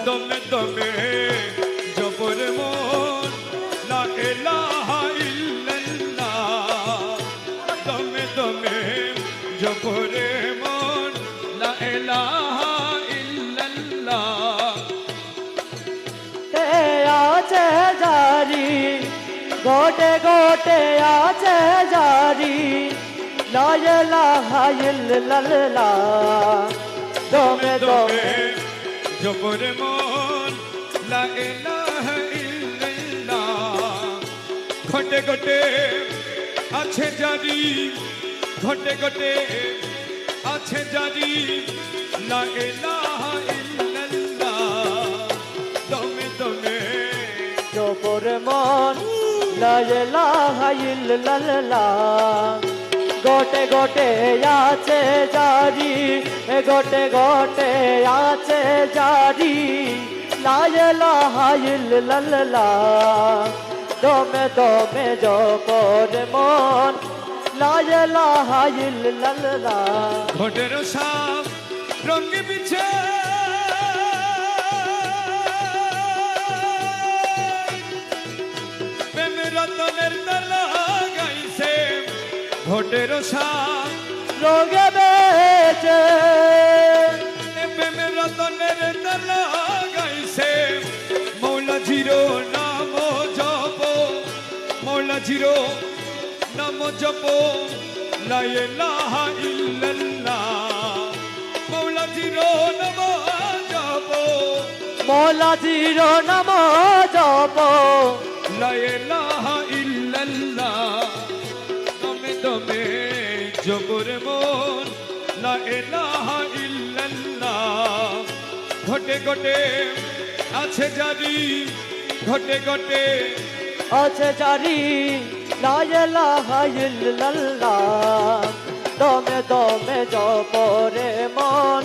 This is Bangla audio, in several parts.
দমে দমে জপর মন লা ইলাহা ইল্লাল্লাহ দমে দমে জপর মন লা ইলাহা ইল্লাল্লাহ আছে জারি গোটে গোটে আছে জারি লা ইলাহা ইল্লাল্লাহ দমে দমে জপর মন লা ইলাহা ইল্লাল্লাহ ঘটে ঘটে আছে জারি ঘটে ঘটে আছে জারি লা ইলাহা ইল্লাল্লাহ দমে দমে জপর মন লা ইলাহা ইল্লাল্লাহ গোটে গোটে আছে জারি গোটে গোটে আছে জারি লা ইলাহা ইল্লাল্লাহ দমে দমে জপর মন লা ইলাহা ইল্লাল্লাহ ঘটের সাপ রঙে বিছে প্রেমের রতনের তালা গাইছে ঘটের সাপ রোগে বেচে প্রেমের রতনের তালা গাইছে মৌলা জিরো নাম জপ মৌলা জিরো নাম জপ লা ইলাহা ইল্লাল্লাহ মৌলা জিরো নাম জপ মৌলা জিরো নাম জপ লা ইলাহা ইল্লাল্লাহ দমে দমে জবর মন লা ইলাহা ইল্লাল্লাহ ঘটে ঘটে আছে জারি ঘটে ঘটে আছে জারি লা ইলাহা ইল্লাল্লাহ দমে দমে জপরে মন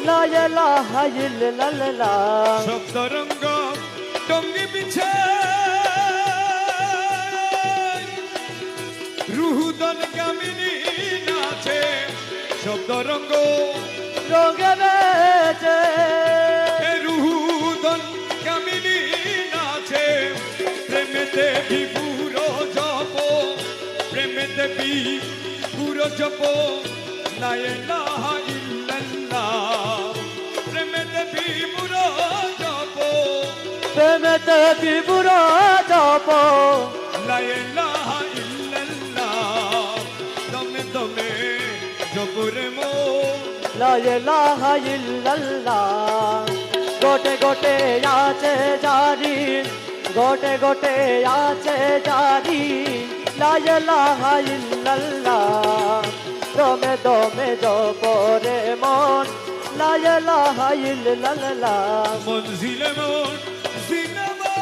লা ইলাহা ইল্লাল্লাহ শব্দ রঙ্গ টঙ্গি বিছে রুহুদন কামিনী নাচে শব্দ রঙ্গ রোগে বেচে রুহুদন কামিনী নাচে প্রেমেতে বিপুর জপ প্রেমেতে বিপুর জপ লা ইলাহা ইল্লাল্লাহ প্রেমেতে বিপুর জপ প্রেমেতে বিপুর জপ লা ইলাহা ইল্লাল্লাহ দমে দমে জপরে মো লা ইলাহা ইল্লাল্লাহ গোটে গোটে আছে জারি গোটে গোটে আছে জারি লা ইলাহা ইল্লাল্লাহ দমে দমে জপরে মন লা ইলাহা ইল্লাল্লাহ মনজিলে মন জিনামা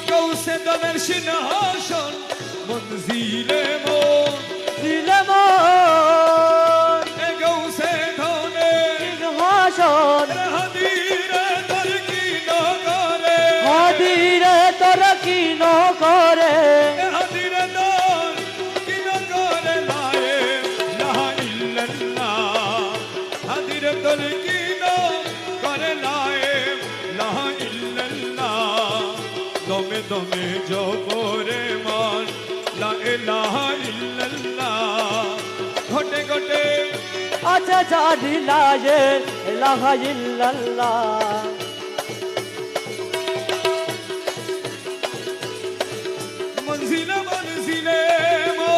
কৌশে দমের সিংহাসন মনজিলে মন দিলে মন এ কৌশে ধনের সিংহাসন হাদিরে তোর কি নগরে হাদিরে তোর কি ন করে হাদিরে তোর কি নগরে লায়ে লাহা ইল্লাল্লাহ হাদিরে তোর কি নগরে লায়ে লাহা ইল্লাল্লাহ দমে দমে জপরে মন লা ইলাহা ইল্লাল্লাহ ঘটে ঘটে আছে জারি লা ইলাহা ইল্লাল্লাহ মনজিলে মনজিলে মো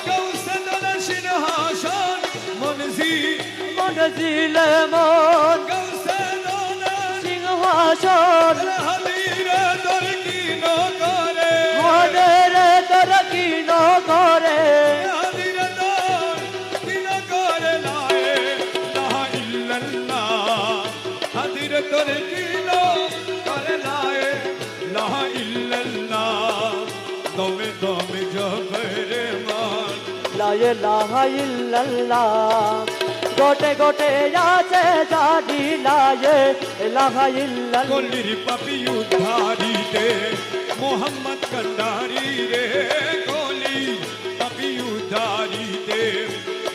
কৌশে দলের সিংহাসন মনজিলে মন কৌশে দলের সিংহাসন হাদিরে তোর কি নগরে হাদিরে তোর কি ন করে হাদিরে তোর কি নগরে লায়ে লাহা ইল্লাল্লাহ হাদিরে তোর কি নগরে লায়ে লাহা ইল্লাল্লাহ দমে দমে জবরে মান লা ইলাহা ইল্লাল্লাহ গোটে গোটে আছে জারি লা ইলাহা ইল্লাল্লাহ কলির পাপি উদ্ধারিতে মোহাম্মদ কন্ডারি রে কলি পাপি উদ্ধারিতে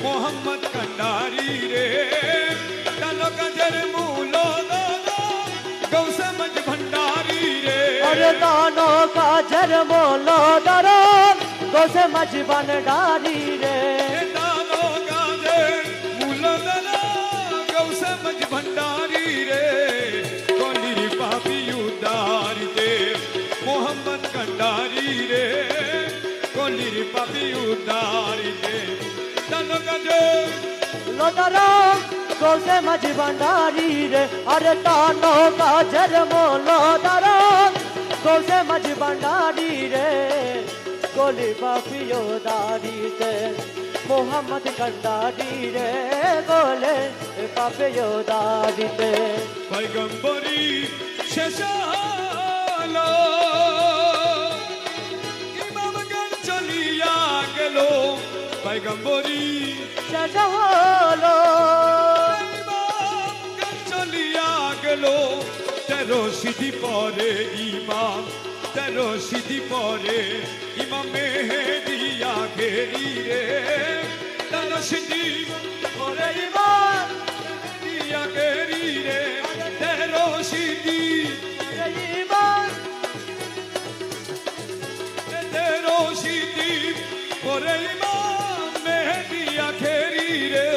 মোহাম্মদ কন্ডারি কাজের মোলো দরদ গোসে মজবন ডারি রে दानो गाजे मुलदना गौसे मज भंडारी रे कोली पापी उदारी दे मोहम्मद कंडारी रे कोली पापी उदारी दे दानो गाजे লোদারা গোসে মজবন ডারি রে আরে তানো কাজের মোলো দরদ গোসে মজবন ডারি রে গোলি পাপিও দারিতে মোহাম্মদ কন্ডারি রে গোলে পাপিও দারিতে पैगंबरी शेषालो इमामगण चलिया गेलो पैगंबरी শেষ হলো ইমামগণ চলিয়া গেলো 13 সিদ্ধি পরে ইমাম 13 সিদ্ধি পরে ইমাম মেহেদিয়া ঘেরি রে 13 সিদ্ধি পরে ইমাম মেহেদিয়া ঘেরি রে 13 সিদ্ধি ইমান 13 সিদ্ধি পরে ইমাম মেহেদিয়া ঘেরি রে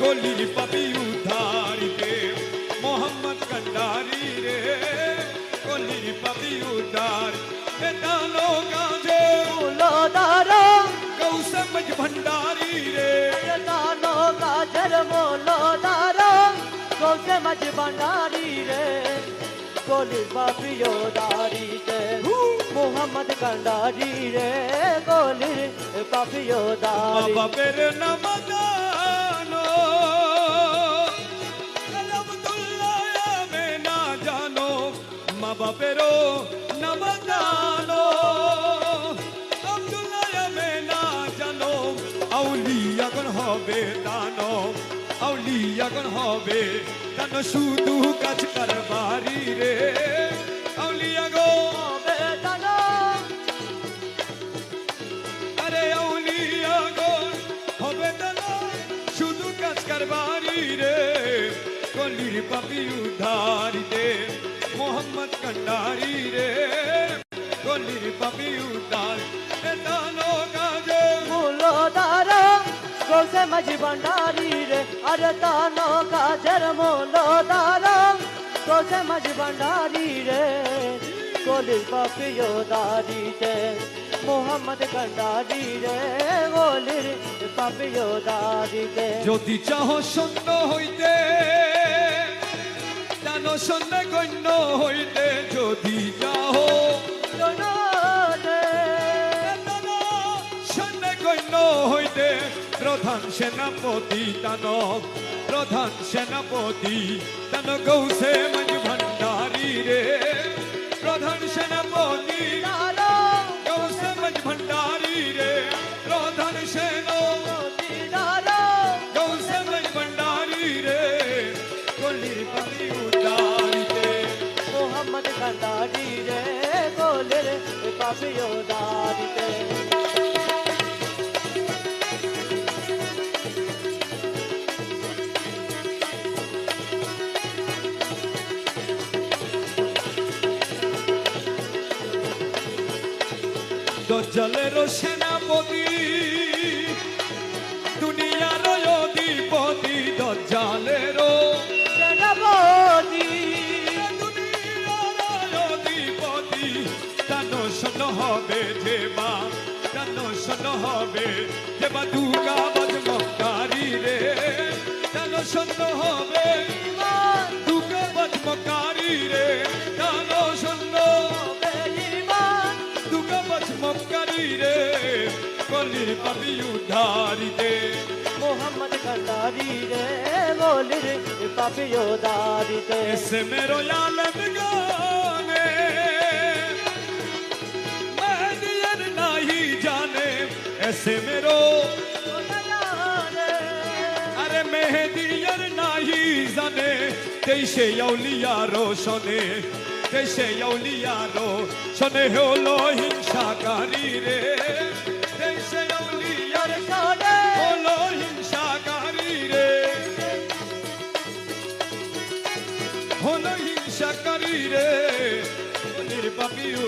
কলির পাপি উদ্ধারিতে মোহাম্মদ কন্ডারি রে কলির পাপি উদ্ধার দানো গাজে লোদারা গৌসে মজ ভंडारी রে তানো কাজের মোলো দারা গোসে মজবন ডারি রে গোলি পাপিও দারিতে মোহাম্মদ কন্ডারি রে গোলি পাপিও মা দারি বাপের নাম জানো আব্দুল্লাহ মে না জানো মা বাপেরও নাম জানো আব্দুল্লাহ মে না জানো আউলিয়াগণ হবে দানো আউলিয়াগণ হবে দানো শুধু কাজ করবারি রে আউলিয়াগণ বেদানা আরে আউলিয়াগণ হবে দানো শুধু কাজ করবারি রে কলির পাপি উদ্ধারি দে মোহাম্মদ কন্ডারি রে কলির পাপি উদ্ধার দানো কাজে মুলো দারা গোসে মজবন ডারি রে আরে তানো কাজের মুলো দারা গোসে মজবন ডারি রে গোলি পাপিও দারিতে মোহাম্মদ কন্ডারি রে গোলি পাপিও দারিতে যদি চাহ শূন্য হইতে জানো শূন্য গণ্য হইতে যদি চাহ শূন্য গণ্য হইতে প্রধান সেনাপতি দানব প্রধান সেনাপতি দান গৌসে মজ ভণ্ডারি রে প্রধান সেনাপতি গৌসে মজ ভণ্ডারি রে প্রধান সেনাপতি গৌসে মজ ভণ্ডারি রে কলির পাপি উদ্ধারিতে মোহাম্মদ কন্ডারি রে গোলি পাপিও দারিতে দজ্জালেরও সেনাপতি দুনিয়ার অধিপতি দজ্জালেরও সেনাপতি দুনিয়ার অধিপতি দানো শোন হবে যেবা দানো শোন হবে যেবা দুর্গা বজমকারী রে দানো শোন হবে দুর্গা বজমকারী রে দানো শোন দুর্গা বজমকারী রে কলির পাপি উদ্ধারি দে মোহাম্মদ কন্ডারি রে গোলি পাপিও দারিতে ऐसे मेरो आलम गाने मेहदियत नहीं जाने ऐसे मेरो अरे मेहदियत नहीं जाने देशे औलिया रोशने देशे औलिया रोशने হলো হিংসাকারী রে দেশে औलिया সোনে হলো হিংসাকারী রে হলো হিংসাকারী রে কলির পাপি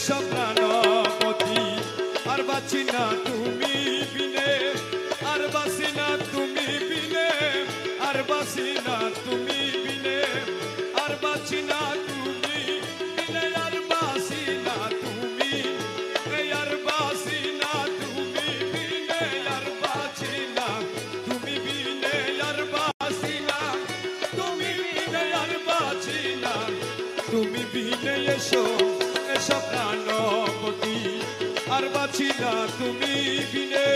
এসো প্রাণপতি আর বাঁচি না তুমি বিনে আর বাঁচি না তুমি বিনে আর বাঁচি না তুমি বিনে আর বাঁচি না তুমি বিনে আর বাঁচি না তুমি আর বাঁচি না তুমি বিনে আর বাঁচি না তুমি বিনে আর বাঁচি না তুমি বিনে আর বাঁচি না তুমি বিনে এসো এসো প্রাণপতি আর বাঁচি না তুমি বিনে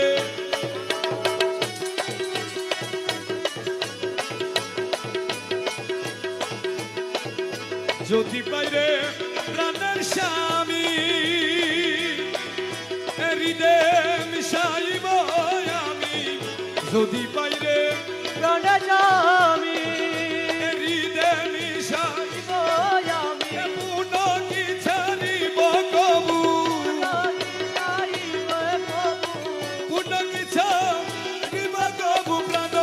যদি পাইরে প্রাণের স্বামী হৃদয়ে মিশাইব আমি যদি পাইরে প্রাণের স্বামী হৃদয়ে মিশাইব আমি পুন কি ছাড়িব কবু পুন কি ছাড়িব কবু প্রাণ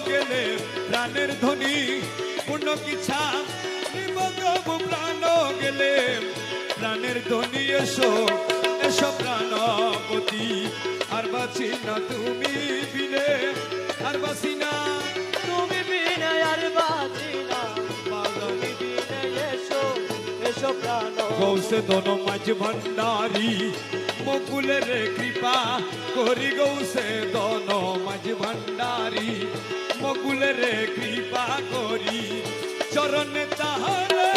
গেলে প্রাণের ধ্বনি পুন কি ছাড়িব কবু প্রাণ গেলে প্রাণের ধ্বনি এসো এসো প্রাণপতি আর বাঁচি না তুমি বিনে আর বাঁচি না তুমি বিনে আর বাঁচি না তুমি বিনে এসো এসো প্রাণ গৌসে দোনো মাঝ ভণ্ডারি মকুলের কৃপা করি গৌসে দোনো মাঝ ভণ্ডারি মকুলের কৃপা করি চরণে তাহারে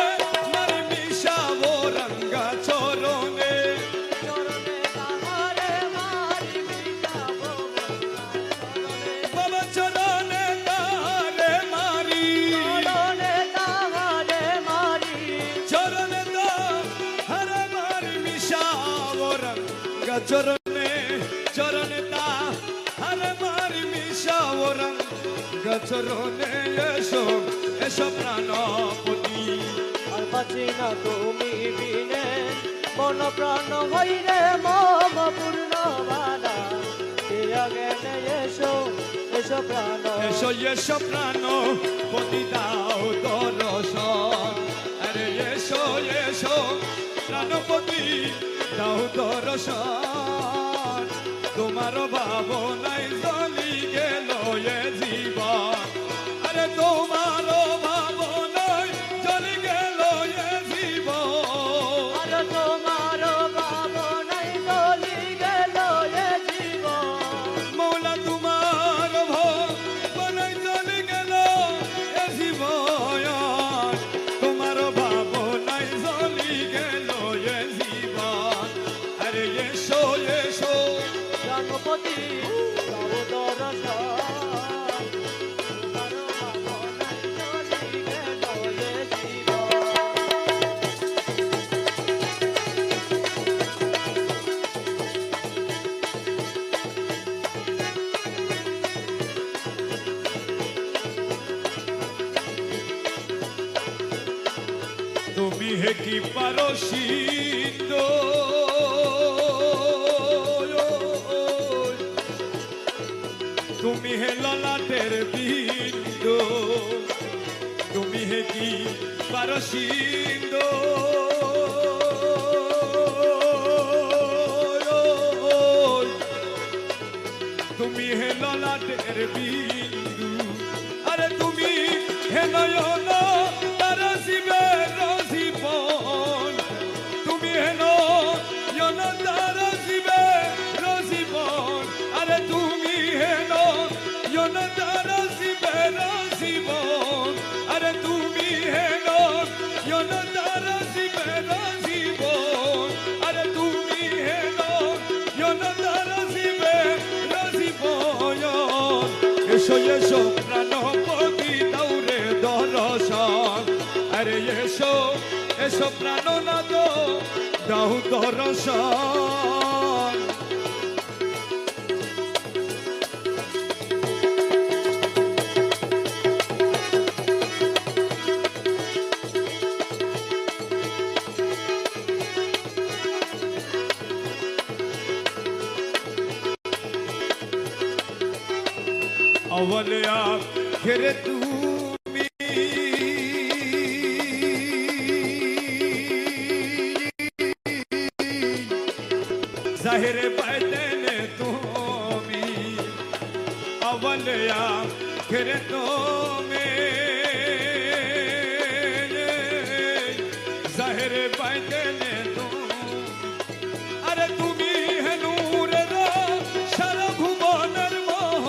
মার মিশাব রঙ্গা চরণে চরণে তাহারে মারি মিশাবো বাবা চরণে তাহারে মারি চরণে তাহারে মারি চরণে তাহারে মারি মিশাব রঙ্গা চরণে চরণে তাহারে মারি মিশাব রঙ্গা চরণে এসো এসো প্রাণপতি আর বাঁচি না তুমি বিনে মন প্রাণ হইরে মম পূর্ণ বাধা জ্ঞানে এসো এসো প্রাণ এসো এসো প্রাণপতি দাও দর্শন আরে এসো এসো প্রাণপতি দাও দর্শন তোমার ভাবনায় জ্বলি গেল এ জীবন আরে তোমার ভাবনায় জ্বলি গেল এ জীবন আর তোমার ভাবনায় চলি গেল এ জীবন মৌলা তোমার ভাবনায় জ্বলি গেল এ জীবন তোমার ভাবনায় জ্বলি গেল এ জীবন আরে এসো এসো প্রাণপতি দাও দর্শন তোমার ভাবনায় চলি গেল এ জীবন তুমি হে কি পারো সিদ্ধ তুমি হে ললাটের বিন্দু তুমি হে কি পারো সিদ্ধ তুমি হে ললাটের বিন্দু আরে তুমি হে নয়ন তার শিবে রসিবন তুমি হে নয়ন তার শিবে রসিবন আরে তুমি হে নয়ন তার শিবে রসিবন আরে তুমি হে নয়ন তার শিবে রসিবন আরে তুমি হে নয়ন তার শিবে রসিবন এসো এসো প্রাণপতি দৌড়ে দর্শন আরে এসো এসো প্রাণনাথ দাও দর্শন अवले आखिर तुम्ही জাহেরে পাইতেনে তুমি अवलिया फिर जाहिर बैठने तुम अरे तुम्ही है नूर शरभुवनर मोह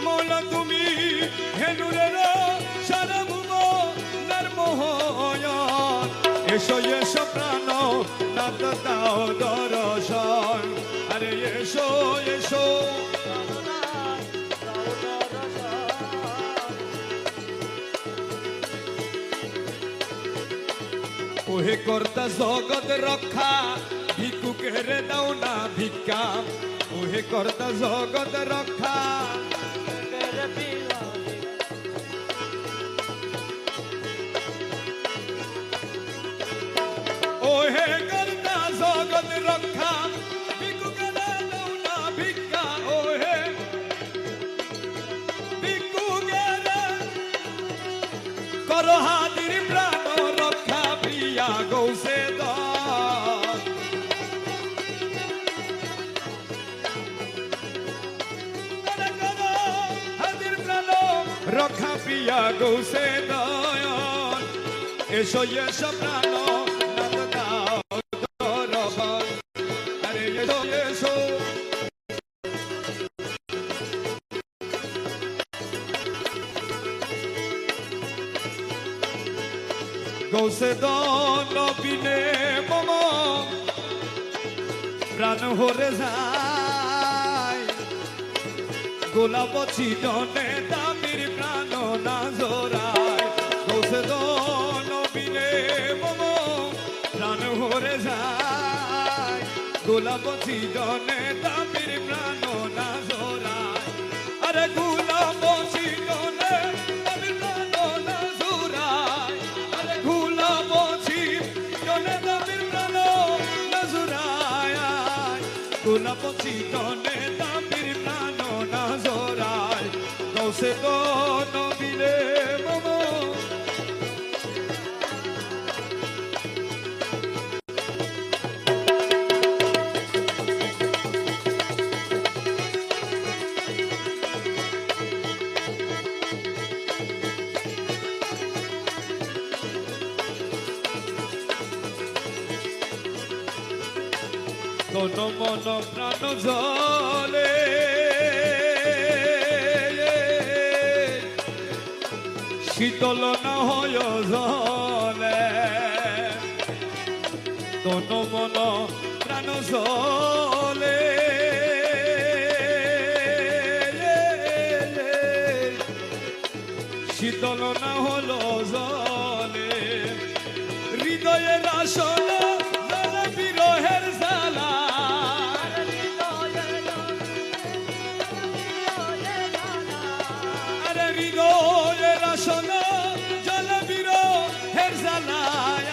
मौला तुम्ही है नूर शरभुवनर मोह এসো এসো প্রাণ নাত দাও দর্শন আরে এসো এসো ওহে কর্তা জগৎ রক্ষা ভিক্ষুকের দাও না ভিক্ষা ওহে কর্তা জগৎ রক্ষা ओहे करता जगत रक्षा भिक्षुकेर दाও না ভিক্ষা ओहे भिक्षुकेर करो हाजिर प्राण रक्षा प्रिया गौसे दान करो हाजिर प्राण रक्षा प्रिया गौसे दान एसो एसो प्राण গৌসে দন বিনে মম প্রাণ হরে যায় গোলাপ চিদনে দামির প্রাণ না জোড়ায় গৌসে দন বিনে মম প্রাণ হরে যায় গোলাপ চিদনে দামির প্রাণ না জোড়ায় আরে গোলাপ চিদনে দামির প্রাণ না জোড়ায় গোলাপ চিতনে দামির প্রাণ না জোড়ায় গৌসে দন বিনে মম তন মন প্রাণ জলে শীতল না হয় জলে তন মন প্রাণ জলে শীতল না হলো জলে হৃদয়ের আসন বিরহের জ্বালা আরে হৃদয়ের আসন জল বিরহের জ্বালায়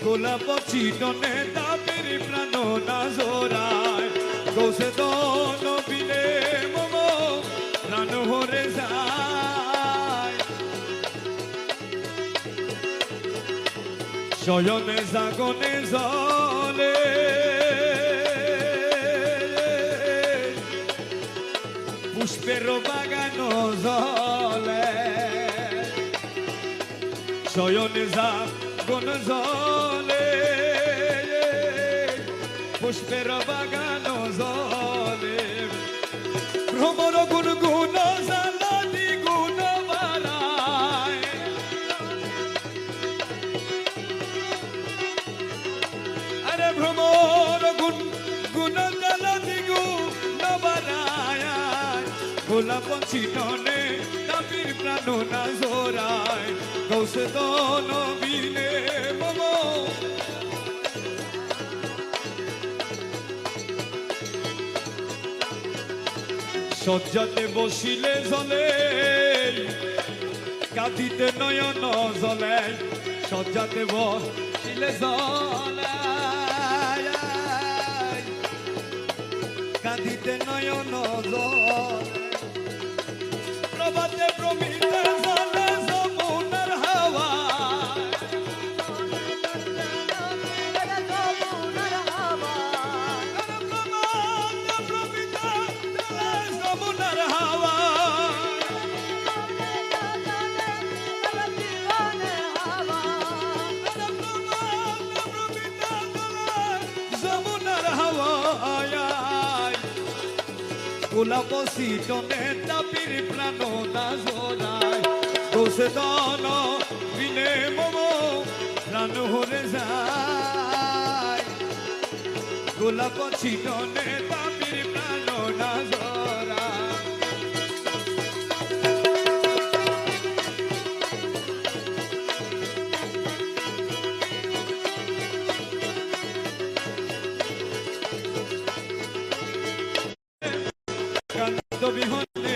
গোলাপ চিতনে দাবির প্রাণ না জোড়ায় গৌসে দন বিনে মম প্রাণ হরে যায় শয়নে জাগনে জলে পুষ্পের বাগান জলে শয়নে জাগন জলে পুষ্পের বাগান জলে ভ্রমর গুনগুন জালা দ্বিগুণ বাড়ায় আরে ভ্রমর গুন জালা দ্বিগুণ বাড়ায় গোলাপ চিতনে দাবির প্রাণ না জোড়ায় গৌসে দন বিনে মম শয্যাতে বসিলে জলে কাঁদিতে নয়ন জলে শয্যাতে বসিলে জলে কাঁদিতে নয়ন জলে প্রভাতে প্রমিতে জলে যমুনার হাওয়া গোলাপ সিটনে তাপির প্রাণ না জোড়ায় দোষে দন বিনে মম প্রাণ হরে যায় গোলাপ সিটনে তাপির প্রাণ না জোড়ায় কান্ত বিহনে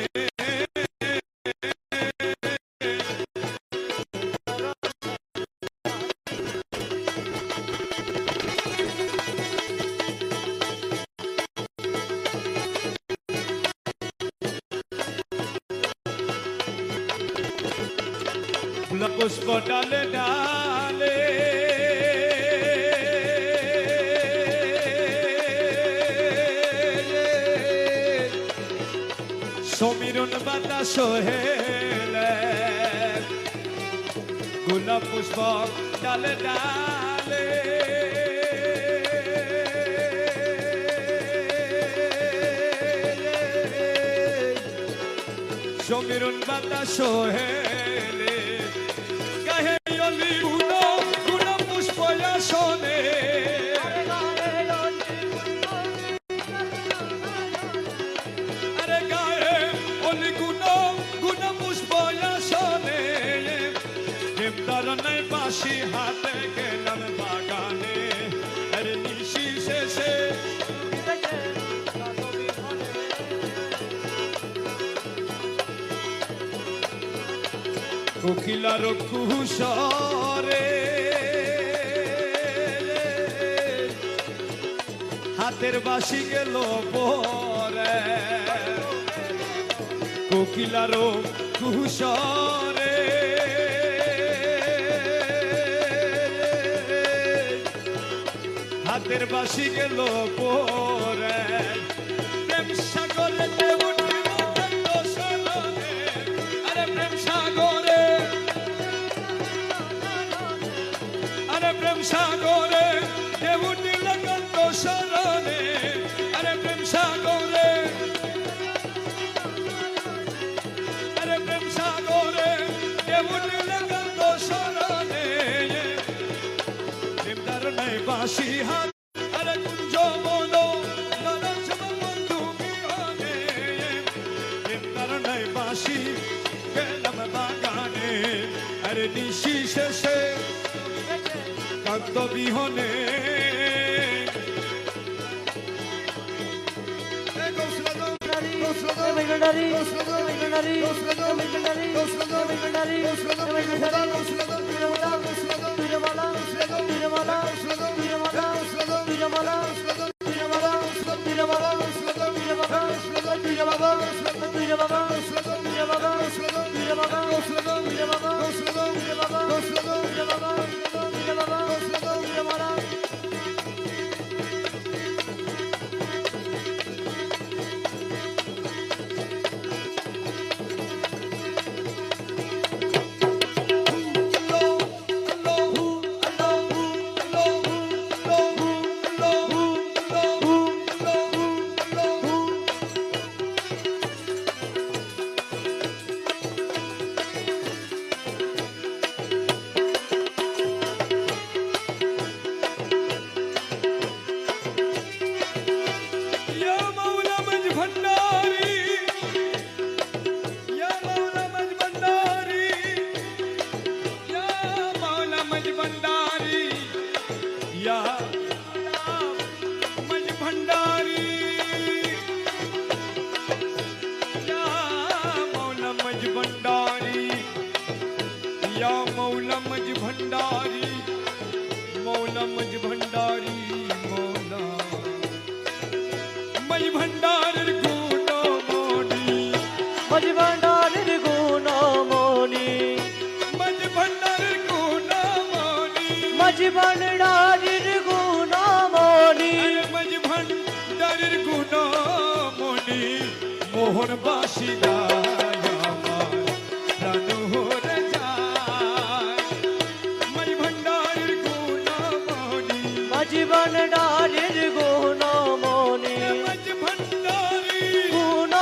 ফুল পুষ্প ডালে ডালে সমীরণ বাতাস হেলে গোলাপ পুষ্প ডালে ডালে সমীরণ বাতাস হেলে গাহে অলি গুণ গুণ পুষ্প আসনে আরে গায়ে অলি গুণ গুণ পুষ্প আসনে দেবদার নাই বাঁশি হাতে গেলাম বাগানে আরে নিশি শেষে কোকিলার কুশরে হাতের বাঁশি গেল পরে কোকিলার কুশরে হাতের বাঁশি গেল পরে প্রেম সাগরে আরে প্রেম সাগরে প্রেম সাগরে দেবুটি লগন্ত শরণে আরে প্রেম সাগরে আরে প্রেম সাগরে দেবুটি লগন্ত শরণে দেবদার নাই বাঁশি হাত আরে কুঞ্জ মনো নরঞ্জম বন্ধু বিহনে দেবদার নাই বাঁশি গেলাম বাগানে আরে নিশি শেষে কান্ত বিহনে मौला मज भंडारी मौला मज भंडारी मौला मज भंडार गुणो मोनी मज भंडार गुणो मोनी मज भंडार गुणो मोनी मज भंडार गुणो मोनी मज भंडार गुणो मोनी मोहन बाशिदा জীবন ডালির গুণ মনি মজ ভণ্ডারি গুণ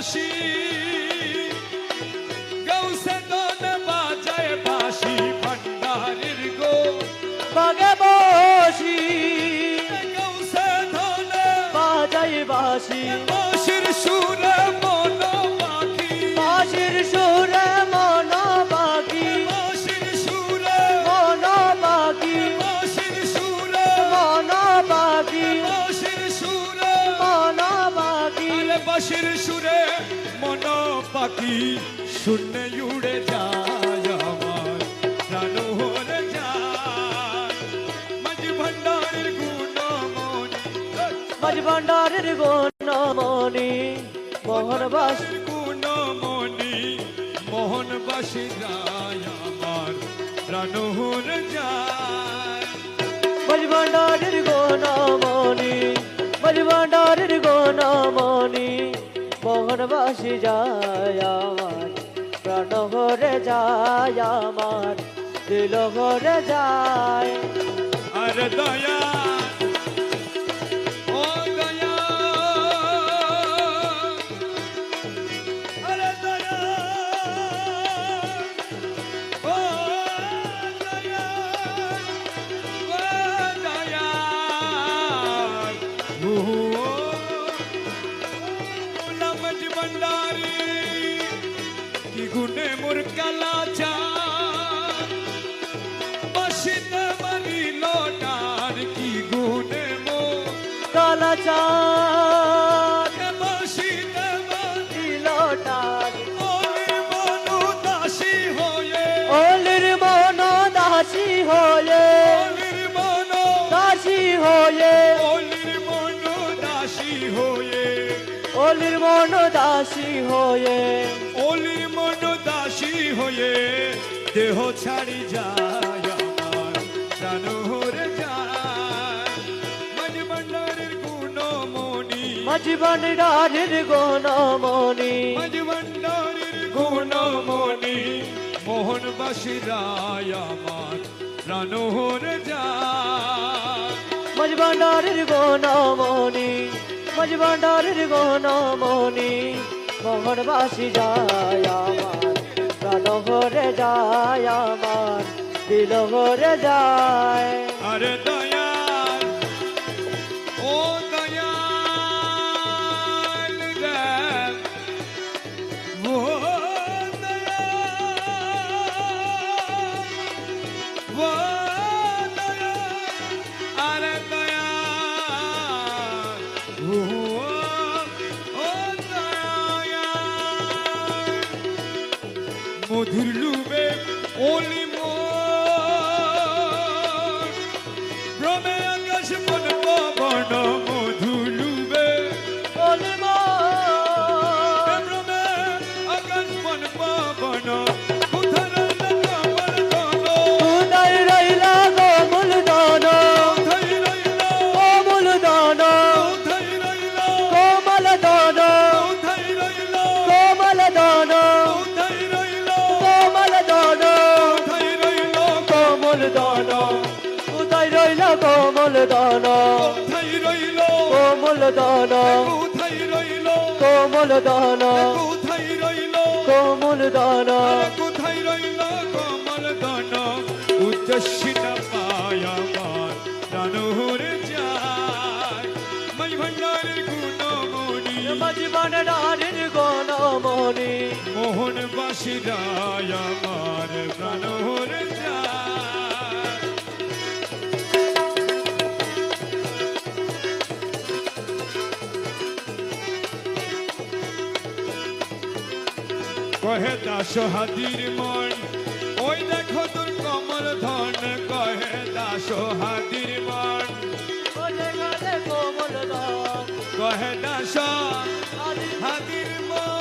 বাঁশি গৌসে দোনে বাজায় বাঁশি ভান্ডারির গো বাগে বসি গৌসে দোনে বাজাই বাসি বাঁশির সুরে মন পাখি বাঁশির সুরে মন পাখি বাঁশির সুরে মন পাখি বাঁশির সুরে মন পাখি বাঁশির সুরে মন পাখি আরে বাঁশির সুরে মন পাখি শূন্য উড়ে যায় আমার প্রাণ হরে যায় মাঝি ভান্ডারের গুণমণি মাঝ ভান্ডারের গুণমণি মোহনবাসী গুণমণি মোহনবাসী যায় আমার প্রাণ হরে যায় মাঝ ভান্ডারের গুণমণি মাঝ ভান্ডারের গুণমণি মোহনবাসী যায় আমার প্রাণ হরে যায় আমার দিল হরে যায় আর দয়া ও দয়া আরে দয়া ও দয়া ও দয়া ও নামজ ভণ্ডারি কি গুনে মোর কালা চা বাসিতে মারিল ডার কি গুনে মো কালা চাঁদ বাসিতে দিল টান মারিল মনু দাসী হয়ে অলির মন দাসী হয়ে অলির মনু দাসী হয়ে অলির মনু দাসী হয়ে অলির মন দাসী হয়ে অলির মনু দাসী হয়ে দেহ ছাড়ি যায় আমার প্রাণ হরে যায় মাঝ ভান্ডারের গুণমণি মাঝ ভান্ডারের গুণমণি মাঝ ভান্ডারের গুণমণি মোহনবাসী রায় আমার প্রাণ হরে যায় মাঝ ভান্ডারের গুণমণি মাঝ ভান্ডারের গুণমণি মোহনবাসী যায় আমার প্রাণ হরে যায় আমার দিল হরে যায় আরে দয়াল ও দয়াল রে ও দয়াল ও দয়াল আরে দয়াল ও দয়াল মধুর লুবে ওলি ভ্রমে আকাশ মন পবন মধুলুবে অলির ভ্রমে আকাশ মন পবন কোথায় কমল দন কোথায় রইলা গোমূল দান কোথায় রইল গোমূল দান কোথায় রইল কোমল দান কোথায় রইল কোমল দান কোথায় রইল কোমল দান কোথায় রইল কোমল দান কোথায় রইল কোমল দান কোথায় রইল কোমল দান কোথায় রইল কোমল দান কোথায় রইল কোমল দান কোথায় রইল কমল দন উদ্দেশ্যি না পায় আমার প্রাণ হরে যায় মাঝ ভান্ডারের গুণমণি মাঝ ভান্ডারের গুণমণি মোহনবাসী রায় আমার প্রাণ হরে যায় কহে দাস হাতির মন ওই দেখো তোর কমল ধন কহে দাস হাতির মন কোমল দান কহে দাস হাতির মন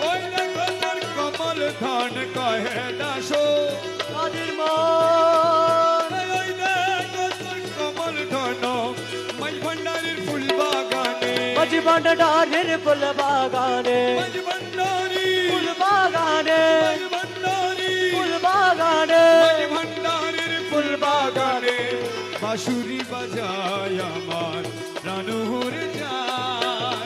ওই দেখো তোর কমল ধন কহে দাস আদির মন ওই দেখো তোর কমল ধন মাঝ ভান্ডারের ফুল বাগানে মাঝ ভান্ডারের ফুল বাগানে মাঝ ভান্ডারি ফুল বাগানে মাঝ ভান্ডারি ফুল বাগানে মাঝ ভান্ডারের ফুল বাগানে বাঁশুরি বাজায় আমার প্রাণ হরে যায়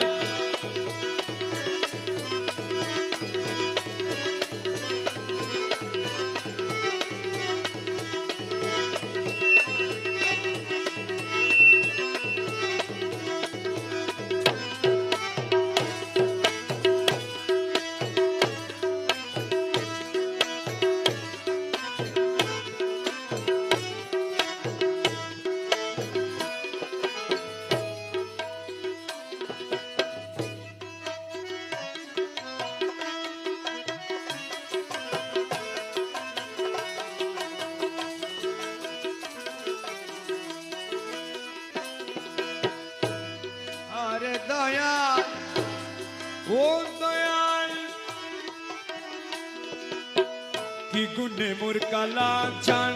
গুনে মোর কালা চান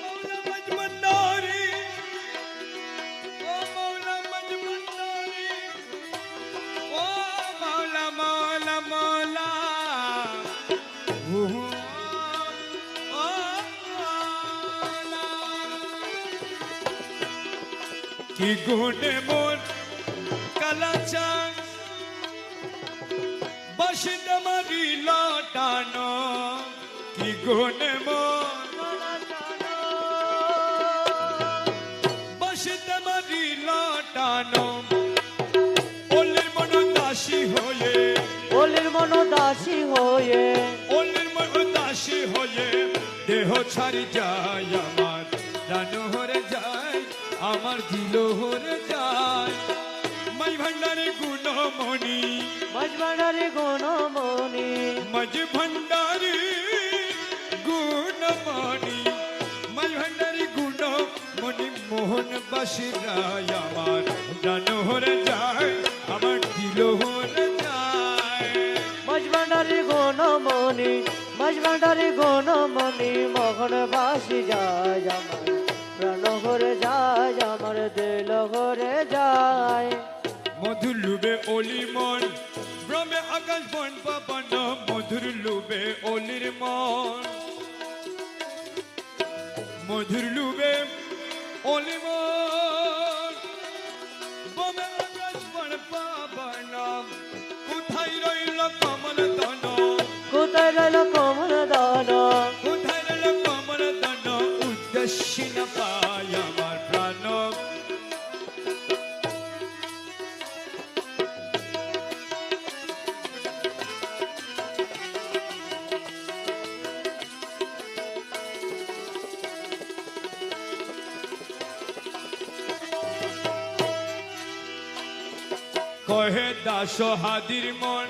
মৌলা মজমন্ডারি ও মৌলা মজমন্ডারি ও মৌলা মৌলা মৌলা ও মৌলা কি গুনে মোর কালা চান বসত মারি লটানো কি গুনে মোর বসত মারি লটানো ওলের মন দাসী হয়ে ওলের মন দাসী হয়ে ওলের মন দাসী হয়ে দেহ ছাড়ি যায় আমার প্রাণ হরে যায় আমার দিল হরে যায় মাই ভান্ডারে গুণমণি মাঝ ভান্ডারি গুণমণি মাঝ ভান্ডারি গুণমণি মাঝ ভান্ডারি গুণমণি মোহন বাসিরায় আমার প্রাণ হরে যায় আমার দিল হরে যায় মাঝ ভান্ডারি গুণমণি মাঝ ভান্ডারি গুণমণি মোহন বাসি যায় আমার প্রাণ ঘরে যায় আমার দিল ঘরে যায় মধুর লুবে অলি মন ব্রহ্মে আকাশ বন পাবন মধুর লুবে অলির মন মধুর লুবে অলি মন ব্রহ্মে আকাশ বন পাবন কোথায় রইল কমল দন কোথায় রইল কমল দান কোথায় রইল কমল দন উদ্দেশ্য না পায় আমার প্রাণ কহে দাস হাদির মন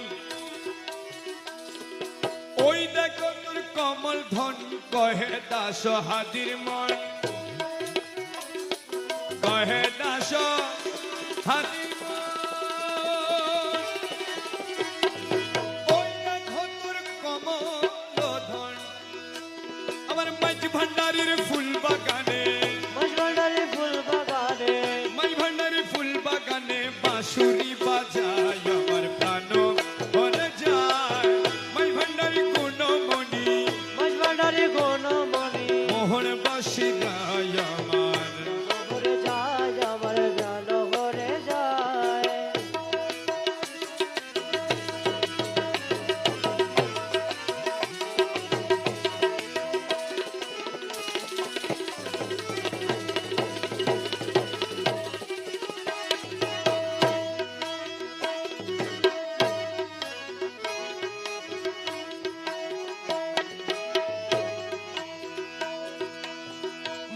ওই দেখো তোর কমল ধন কহে দাস হাদির মন কহে দাস হাদির মন ওই দেখো তোর কমল ধন আমার মাঝ ভান্ডারির ফুল বাগানে মাঝ ভান্ডারি ফুল বাগানে মাই ভান্ডারি ফুল বাগানে বাঁশুরি বাজায় আমার প্রাণ ভরে যায় মাই ভান্ডারি গুণমণি মাঝ ভান্ডারি গুণমণি মোহন বাসিরায় আমার ঘরে যায় আমার প্রাণ ঘরে যায়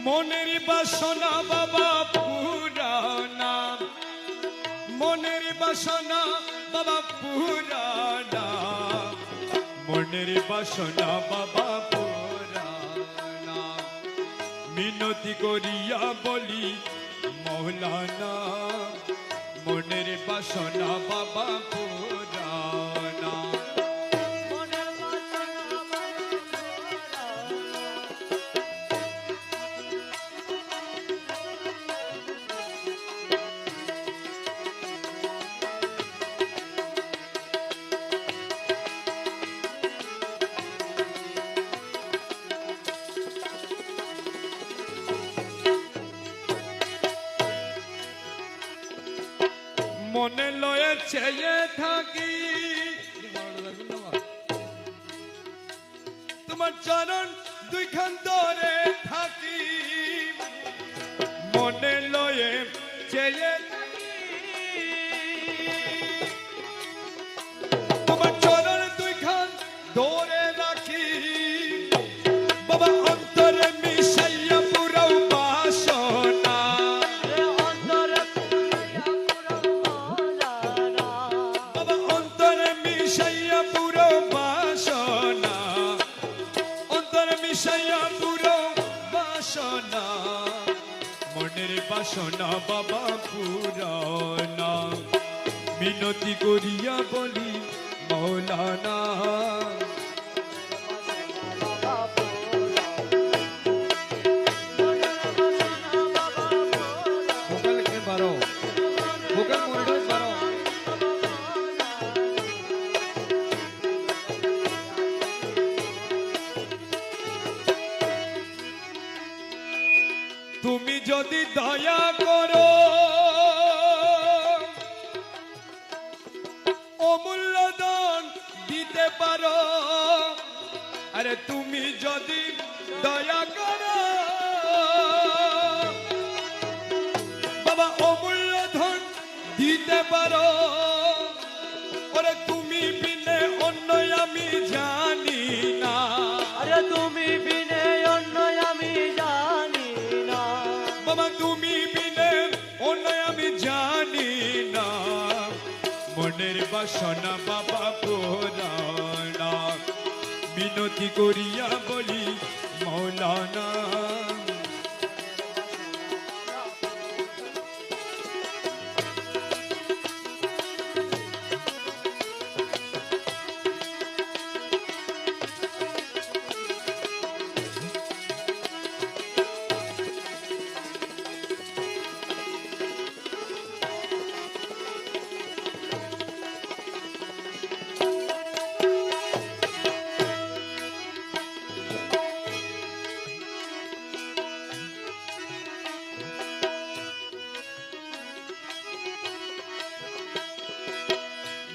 মনের বাসনা বাবা পুরানা মনের বাসনা বাবা পুরানা মনের বাসনা বাবা পুরানা মিনতি করিয়া বলি মৌলানা মনের বাসনা বাবা পুরানা মনের বাসনা মনে লয়ে চেয়ে থাকি তোমার চরণ দুইখান ধরে থাকি মনে লয়ে চেয়ে থাকি তোমার চরণ দুইখান ধরে রাখি বাবা অন্তরে মিশাইয়া পুরাও বাসনা অন্তরে পুরিয়া পুরো মৌলানা বাবা অন্তরে মিশাইয়া পুরো বাসনা অন্তরে মিশাইয়া পুরো বাসনা মনের বাসনা বাবা পুরানা মিনতি করিয়া বলি মৌলানা ভোকাল কে বারো ভোকাল মনিটর বারো তুমি যদি দয়া করো অমূল্য দান দিতে পারো আরে তুমি যদি দয়া করো বাবা অমূল্য ধন দিতে পারো ওরে তুমি বিনে অন্য আমি জানি না আরে তুমি বিনে অন্য আমি জানি না বাবা তুমি বিনে অন্য আমি জানি না মনের বাসনা বাবা পুরানা মিনতি করিয়া বলি মৌলানা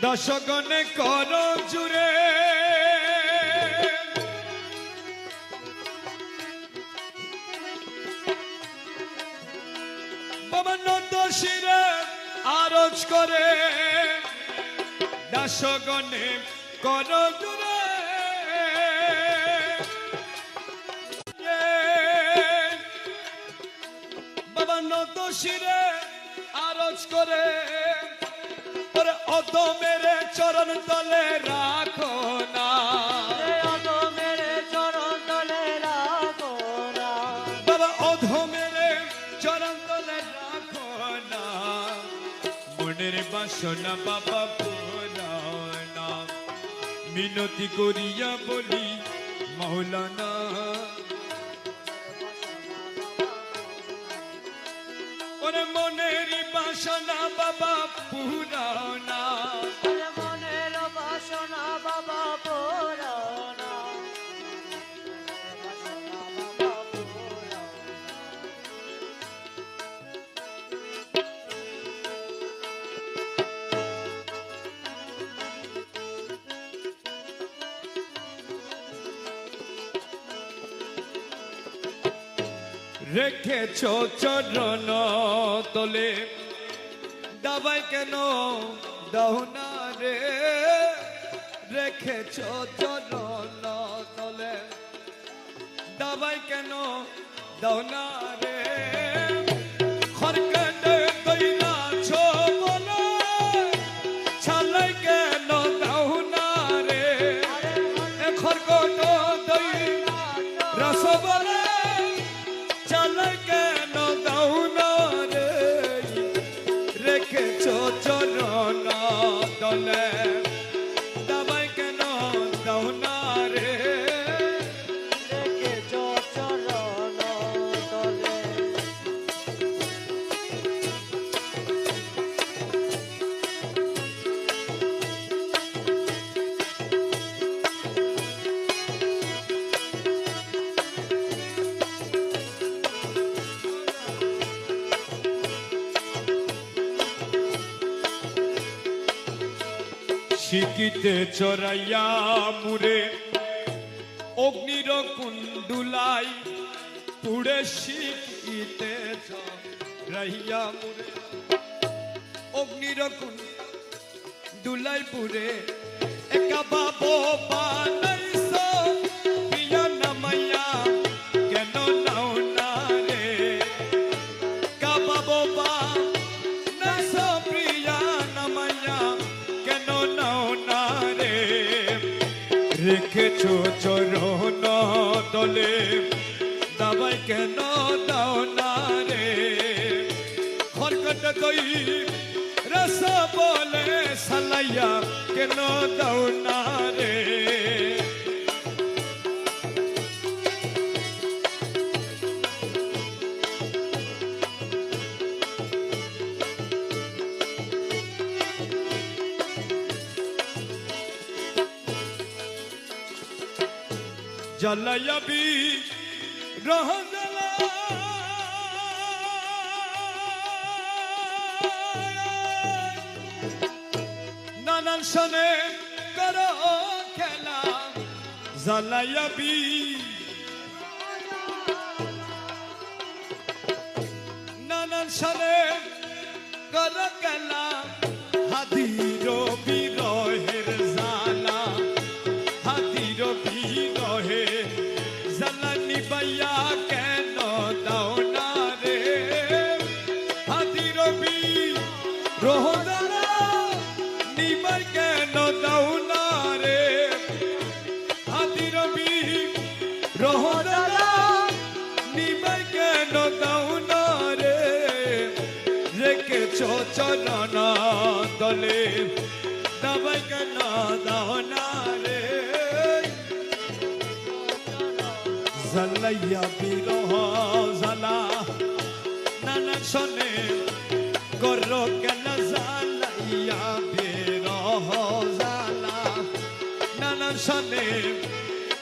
দশগণে কর জুড়ে বাবা নন্দ শিরে আরজ করে দশগণে কর জুড়ে বাবা নন্দ শিরে আরজ করে অত মেরে চরণ তলে রাখো না মেরে চরণ তলে রাখো না বাবা অধ মেরে চরণ তলে রাখো না মনের বাসনা বাবা পুরানা মিনতি করিয়া বলি মৌলানা ওরে মনের বাসনা বাবা পুরানা মনের বাসনা বাবা পুরানা রেখেছ চরণ তলে দাবাই কেন দাও না রে রেখেছ চরণ তলে দাবাই কেন দাও না রে খরকেটে দইলাছ বলে ছালাই কেন দাও না রে খরকট দই রস বলে চালাই কেন দাও না রে রেখেছ চরণ তলে দাবাই কেন দাও না রে রেখেছ চরণ তলে শিকিতে চড়াইয়া মুরে অগ্নির কুণ্ডুলাই পুড়ে শিকিতে চড়াইয়া মুরে অগ্নির কুণ্ডুলাই পুরে একা বাবো বানাইছ প্রিয়া নামাইয়া কেন নাও না রে কা বাবো বানাইছ প্রিয়া নামাইয়া কেন নাও না রে রেখেছ চরণ তলে দাবাই কেন দাও না রে খরকট দই রস বলে সালাইয়া কেন দাও না রে জ্বালাইয়া বি রহ জ্বালা নানান সনে করো খেলা জ্বালাইয়া বি নানান সনে করো খেলা হাদির বিরহের জ্বালা হাদির বিরহে জ্বালা নিবাইয়া কেন দাও না রে হাদির বিরহ জ্বালা নিবাই কেন দাও না রে হাদির বিরহ জ্বালা নিবাই কেন দাও না রে রেখেছ চরণ দলে দাবাই কেন দাও না রে জ্বালাইয়া বিরহ জ্বালা নানা শোনে করো কেন জ্বালাইয়া বিরহ জ্বালা নানা শোনে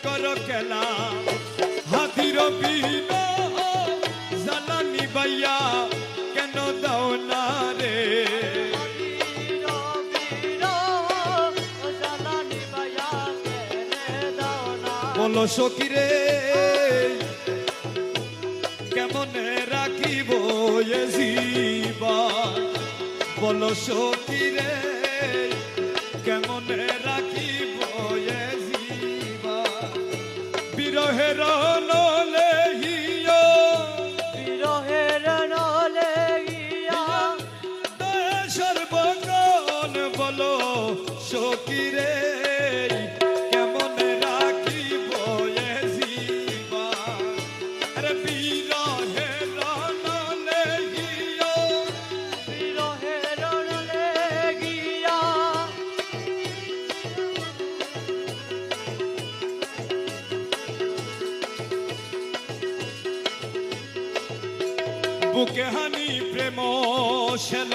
করো কেলা হাতির বিরহ জ্বালা নিবাইয়া কেন দাও না রে বলো সখীরে কেমন রাখিব এ জীবন বলো সখীরে কেমন রাখিব এ জীবন বিরহের নলে হিয়া বিরহের নলে গিয়া সর্বগণ বলো সখীরে কেমন রাখিব এ জীবন আরে বিরহের নলে হিয়া বিরহের নলে গিয়া বুকে হানি প্রেম শেল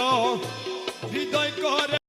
হৃদয় করে